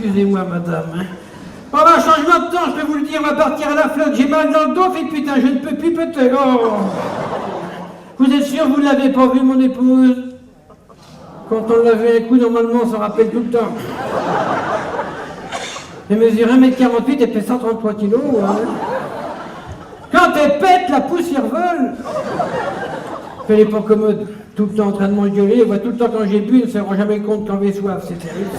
excusez-moi, madame. Hein. Oh, bah, changement de temps, je peux vous le dire, on va partir à la flotte. J'ai mal dans le dos, fait putain, je ne peux plus peut-être. Oh. Vous êtes sûr, vous ne l'avez pas vu, mon épouse? Quand on l'a vu un coup, normalement, on s'en rappelle tout le temps. Elle mesure 1m48, elle fait 133 kilos. Hein. Quand elle pète, la poussière vole. Elle n'est pas commode. Tout le temps en train de m'engueuler. Elle voit tout le temps quand j'ai bu, elle ne se rend jamais compte quand j'ai soif. C'est terrible.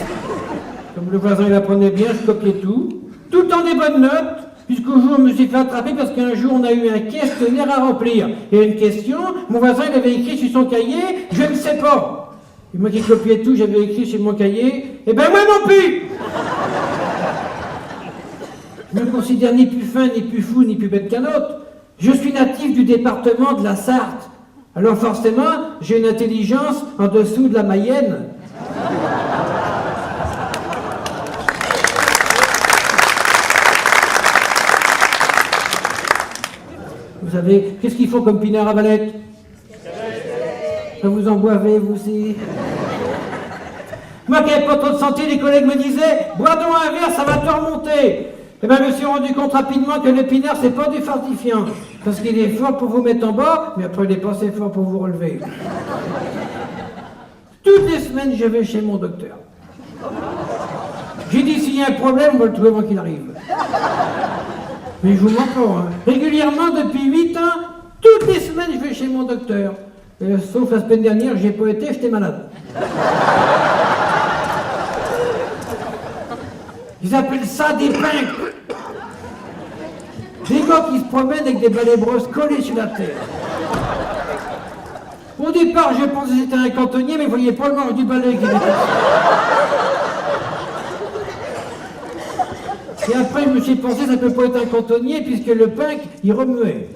Comme le voisin, il apprenait bien, je copiais tout. Tout le temps des bonnes notes. Jusqu'au jour où je me suis fait attraper parce qu'un jour, on a eu un questionnaire à remplir. Et une question, mon voisin, il avait écrit sur son cahier, je ne sais pas. Et moi qui copiais tout, j'avais écrit sur mon cahier, eh ben moi non plus. Je me considère ni plus fin, ni plus fou, ni plus bête qu'un autre. Je suis natif du département de la Sarthe. Alors forcément, j'ai une intelligence en dessous de la Mayenne. Vous savez, qu'est-ce qu'il faut comme pinard à Valette? Ça vous en boivez, vous aussi? Moi qui n'avais pas trop de santé, les collègues me disaient « Bois donc un verre, ça va te remonter !» Eh bien, je me suis rendu compte rapidement que le pinard, c'est pas du fortifiant. Parce qu'il est fort pour vous mettre en bas, mais après, il est pas assez fort pour vous relever. Toutes les semaines, je vais chez mon docteur. J'ai dit, s'il y a un problème, on va le trouver avant qu'il arrive. Mais je vous mens pas, hein. Régulièrement, depuis 8 ans, toutes les semaines, je vais chez mon docteur. Sauf la semaine dernière, j'ai pas été, j'étais malade. Ils appellent ça des pinques. Des gars qui se promènent avec des balais brosses collés sur la terre. Au départ, je pensais que c'était un cantonnier, mais vous voyez pas le manche du balai qui était. Et après, je me suis pensé, ça peut pas être un cantonnier, puisque le pink, il remuait.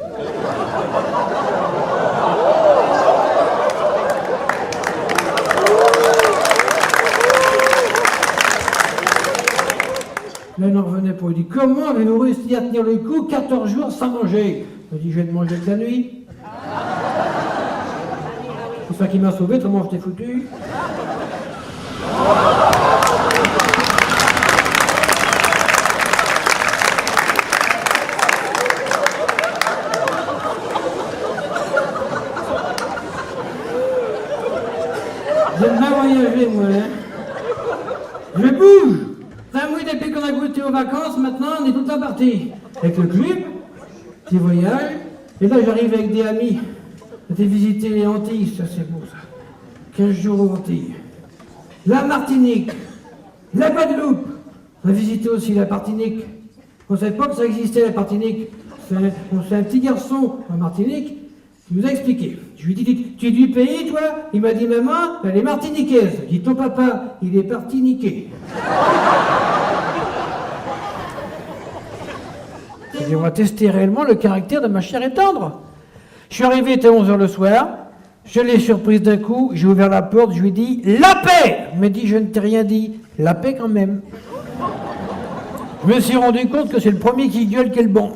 Là, il n'en revenait pas. Il dit, comment avez-vous réussi à tenir le coup 14 jours sans manger? Il dit, je vais te manger toute la nuit. C'est ça qui m'a sauvé, autrement je t'ai foutu. J'aime bien voyager, moi, hein. Je bouge. Un mois depuis qu'on a goûté aux vacances, maintenant on est tout le temps parti. Avec le club, petit voyage. Et là j'arrive avec des amis. J'ai visité les Antilles, ça c'est beau ça. 15 jours aux Antilles. La Martinique, la Guadeloupe. On a visité aussi la Martinique. On ne savait pas que ça existait la Martinique. C'est un petit garçon en Martinique qui nous a expliqué. Je lui ai dit, tu es du pays toi? Il m'a dit, maman, elle est martiniquaise. J'ai dit, ton papa, il est parti niquer. Et on va tester réellement le caractère de ma chère et tendre. Je suis arrivé, il était 11h le soir. Je l'ai surprise d'un coup, j'ai ouvert la porte, je lui ai dit « La paix !» Il m'a dit « Je ne t'ai rien dit. La paix quand même. » Je me suis rendu compte que c'est le premier qui gueule qui est le bon.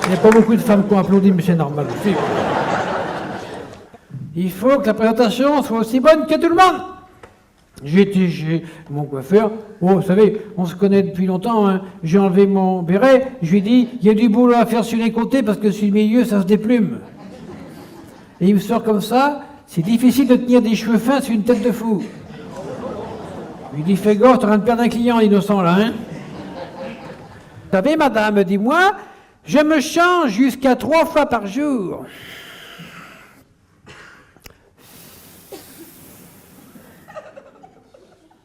Il n'y a pas beaucoup de femmes qui ont applaudi, mais c'est normal aussi. Il faut que la présentation soit aussi bonne que tout le monde. J'ai été chez mon coiffeur. Oh, vous savez, on se connaît depuis longtemps. Hein. J'ai enlevé mon béret. Je lui ai dit, il y a du boulot à faire sur les côtés parce que sur le milieu, ça se déplume. Et il me sort comme ça. C'est difficile de tenir des cheveux fins sur une tête de fou. Je lui dis, fais gaffe, t'es en train de perdre un client innocent là. Hein. Vous savez, madame, dis-moi, je me change jusqu'à 3 fois par jour.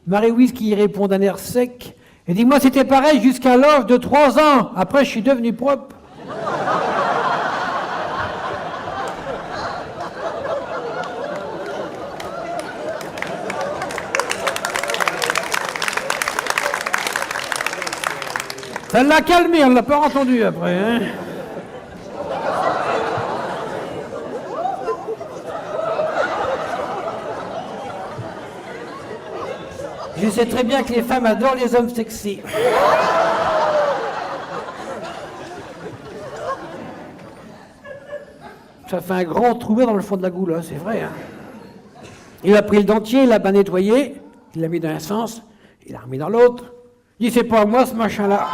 Marie-Louise qui y répond d'un air sec. Et dis-moi, c'était pareil jusqu'à l'âge de 3 ans. Après, je suis devenu propre. Ça l'a calmé, on ne l'a pas entendu après. Hein. Je sais très bien que les femmes adorent les hommes sexy. Ça fait un grand trou dans le fond de la goule, hein, c'est vrai. Hein. Il a pris le dentier, il l'a bien nettoyé, il l'a mis dans un sens, il l'a remis dans l'autre. Il dit, c'est pas moi ce machin-là.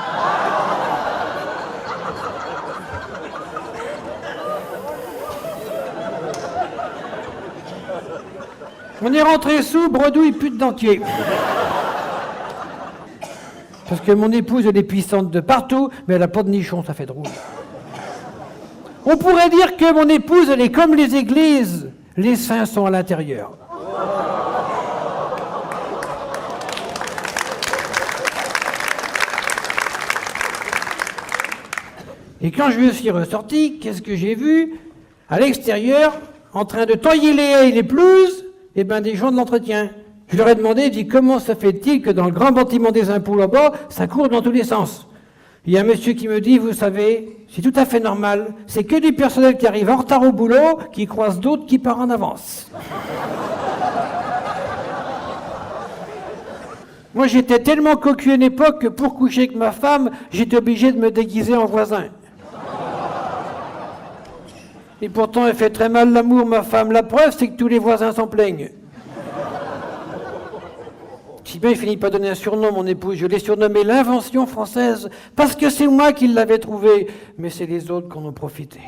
On est rentré sous, bredouille, plus de dentier. Parce que mon épouse, elle est puissante de partout, mais elle n'a pas de nichon, ça fait drôle. On pourrait dire que mon épouse, elle est comme les églises. Les saints sont à l'intérieur. Et quand je me suis ressorti, qu'est-ce que j'ai vu? À l'extérieur, en train de tailler les haies et les pelouses, eh ben, des gens de l'entretien. Je leur ai demandé, dit, comment ça fait-il que dans le grand bâtiment des impôts là-bas, ça court dans tous les sens? Il y a un monsieur qui me dit, vous savez, c'est tout à fait normal, c'est que du personnel qui arrive en retard au boulot, qui croise d'autres qui partent en avance. Moi, j'étais tellement cocu à une époque que pour coucher avec ma femme, j'étais obligé de me déguiser en voisin. Et pourtant, elle fait très mal l'amour, ma femme. La preuve, c'est que tous les voisins s'en plaignent. Si bien il finit par donner un surnom, mon épouse. Je l'ai surnommé l'invention française, parce que c'est moi qui l'avais trouvé. Mais c'est les autres qui en ont profité.